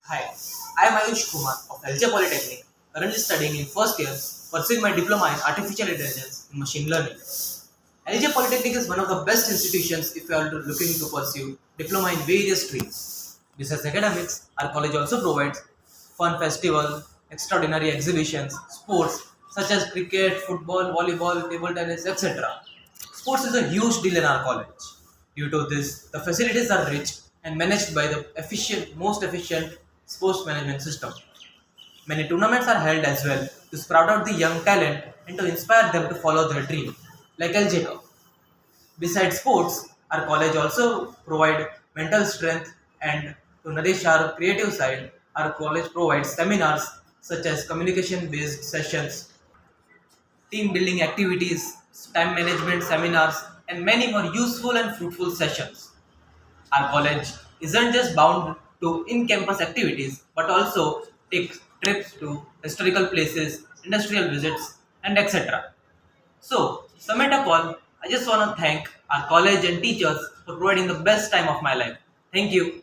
Hi, I am Ayush Kumar of LJ Polytechnic, currently studying in first year, pursuing my diploma in artificial intelligence and machine learning. LJ Polytechnic is one of the best institutions if you are looking to pursue diploma in various streams. Besides academics, our college also provides fun festival, extraordinary exhibitions, sports such as cricket, football, volleyball, table tennis, etc. Sports is a huge deal in our college. Due to this, the facilities are rich and managed by the most efficient sports management system. Many tournaments are held as well to sprout out the young talent and to inspire them to follow their dream, like LJ Cup. Besides sports, our college also provide mental strength and to nourish our creative side, our college provides seminars such as communication based sessions, team building activities, time management seminars, and many more useful and fruitful sessions. Our college isn't just bound to in campus activities but also takes trips to historical places, industrial visits, and etc. So, summit up all, I just want to thank our college and teachers for providing the best time of my life. Thank you.